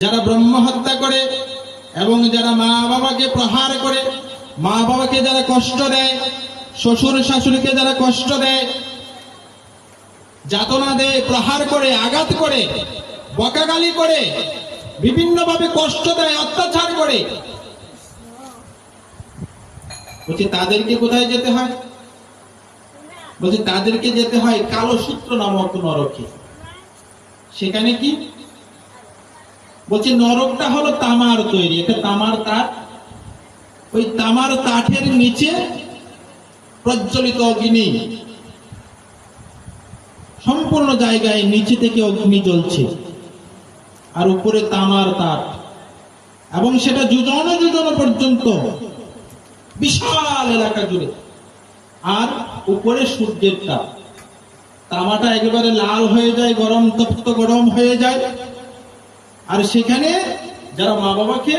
যারা ব্রহ্ম হত্যা করে এবং যারা মা বাবাকে প্রহার করে, মা বাবাকে যারা কষ্ট দেয়, শ্বশুর শাশুড়িকে যারা কষ্ট দেয়, যাতনা দেয়, প্রহার করে, আঘাত করে, বকাগালি করে, বিভিন্নভাবে কষ্ট দেয়, অত্যাচার করে, বলছি তাদেরকে কোথায় যেতে হয়? বলছি তাদেরকে যেতে হয় কালো সূত্র নামক নরকে। সেখানে কি বলছি, নরকটা হলো তামার তৈরি, এটা তামার তাট। ওই তামার তাটের নিচে প্রজ্বলিত অগ্নি, সম্পূর্ণ জায়গায় নিচে থেকে অগ্নি জ্বলছে, আর উপরে তামার তাট, এবং সেটা যুজন যুজন পর্যন্ত বিশাল এলাকা জুড়ে, আর উপরে সূর্যের তাপ। তামাটা একেবারে লাল হয়ে যায়, গরম, তপ্ত গরম হয়ে যায়। আর সেখানে যারা মা বাবাকে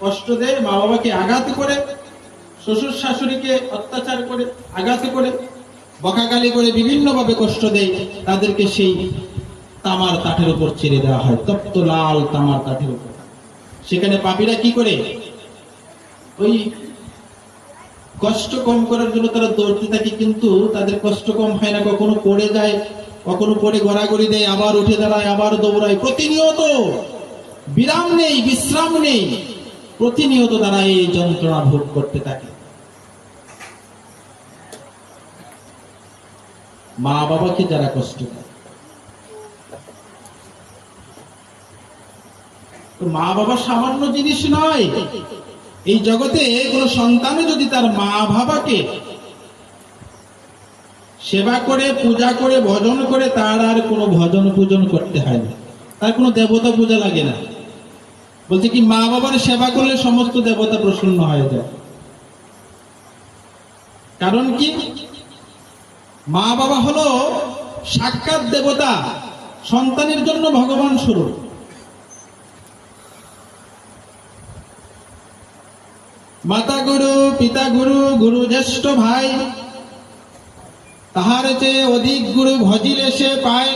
কষ্ট দেয়, মা বাবাকে আঘাত করে, শ্বশুর শাশুড়িকে অত্যাচার করে, আঘাত করে, বকাগালি করে, বিভিন্নভাবে কষ্ট দেয়, তাদেরকে সেই তামার কাঠের উপর ছেড়ে দেওয়া হয়, তপ্ত লাল তামার কাঠের উপর। সেখানে পাপীরা কি করে, ওই কষ্ট কম করার জন্য তারা দৌড়তে থাকে, কিন্তু তাদের কষ্ট কম হয় না। কখনো পড়ে যায়, কখনো পড়ে গড়াগড়ি দেয়, আবার উঠে দাঁড়ায়, আবার দৌড়ায়, প্রতিনিয়ত বিরাম নেই, বিশ্রাম নেই, প্রতিনিয়ত তারা এই যন্ত্রণা ভোগ করতে থাকে। মা বাবাকে যারা কষ্ট দেয়, মা বাবা সামান্য জিনিস নয়। এই জগতে কোন সন্তান যদি তার মা বাবাকে সেবা করে, পূজা করে, ভজন করে, তার আর কোনো ভজন পূজন করতে হয় না, তার কোনো দেবতা পূজা লাগে না। বলছে কি, মা বাবার সেবা করলে সমস্ত দেবতা প্রসন্ন হয়ে যায়। কারণ কি, মা বাবা হলো সাক্ষাৎ দেবতা, সন্তানের জন্য ভগবান স্বরূপ। মাতা গুরু, পিতা গুরু, গুরু জ্যেষ্ঠ ভাই, তাহার চেয়ে অধিক গুরু ভজিলে সে পায়।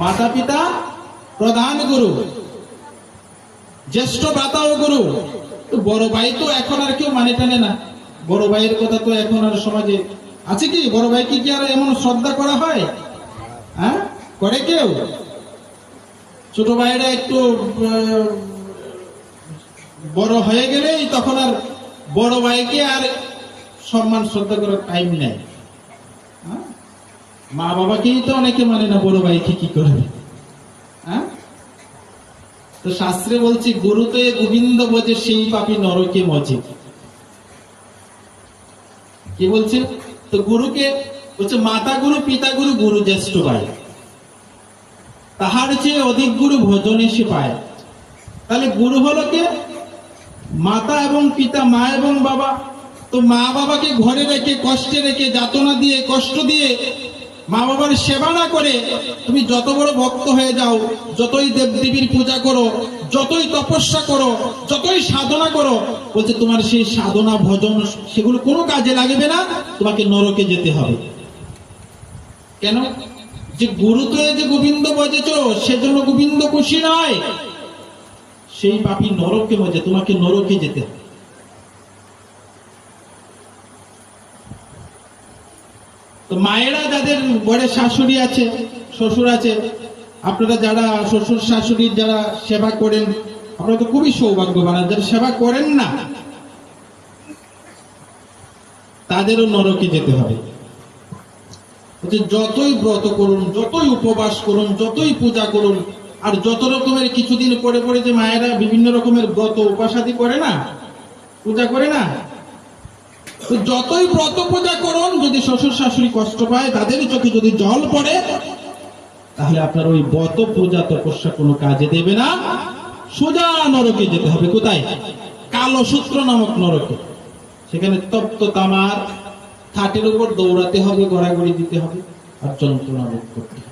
মাতা পিতা প্রধান গুরু, জ্যেষ্ঠ ভ্রাতাও গুরু। তো বড় ভাই তো এখন আর কেউ মানে টানে না। বড় ভাইয়ের কথা তো এখন আর সমাজে আছে কি? বড় ভাইকে কি আর এমন শ্রদ্ধা করা হয়? হ্যাঁ, করে কেউ? ছোট ভাইরা একটু বড় হয়ে গেলেই তখন আর বড় ভাইকে আর সম্মান শ্রদ্ধা করার টাইম নেই। মা বাবাকেই তো অনেকে মানে না, বড় ভাইকে কি করবে? হ্যাঁ, তো শাস্ত্রে বলছি, গুরুতে গোবিন্দ বোঝে, সেই পাপী নরকে মজে। কি বলছে? তো গুরুকে বলছে মাতা গুরু, পিতা গুরু, গুরু জ্যেষ্ঠ ভাই, তাহার চেয়ে অধিক গুরু ভজনে সে পায়। তাহলে গুরু হলো কে? মাতা এবং পিতা, মা এবং বাবা। তো মা বাবাকে ঘরে রেখে, কষ্টে রেখে, যাতনা দিয়ে, কষ্ট দিয়ে মা বাবার সেবা না করে তুমি যত বড় ভক্ত হয়ে যাও, যতই দেবদেবীর পূজা করো, যতই তপস্যা করো, যতই সাধনা করো, বলছে তোমার সেই সাধনা, ভজন, সেগুলো কোনো কাজে লাগবে না, তোমাকে নরকে যেতে হবে। কেন? যে গুরু তো যে গোবিন্দ বজেছ, সেজন্য গোবিন্দ খুশি নয়, সেই পাপী নরকে মজে, তোমাকে নরকে যেতে হবে। তো মায়েরা যাদের ঘরে শাশুড়ি আছে, শ্বশুর আছে, আপনারা যারা শ্বশুর শাশুড়ির যারা সেবা করেন, আপনারা তো খুবই সৌভাগ্যবান। যারা সেবা করেন না, তাদেরও নরকে যেতে হবে। যতই ব্রত করুন, যতই উপবাস করুন, যতই পূজা করুন, আর যত রকমের কিছুদিন পরে পরে যে মায়েরা বিভিন্ন রকমের ব্রত উপাসাদি করে না, পূজা করে না, তো যতই ব্রত পূজা করুন, যদি শ্বশুর শাশুড়ি কষ্ট পায়, তাদের চোখে যদি জল পড়ে, তাহলে আপনার ওই ব্রত পূজা তপস্যা কোনো কাজে দেবে না, সোজা নরকে যেতে হবে। কোথায়? কালো সূত্র নামক নরকে। সেখানে তপ্ত তামার খাটের উপর দৌড়াতে হবে, গড়াগড়ি দিতে হবে, আর যন্ত্রণা ভোগ করতে হবে।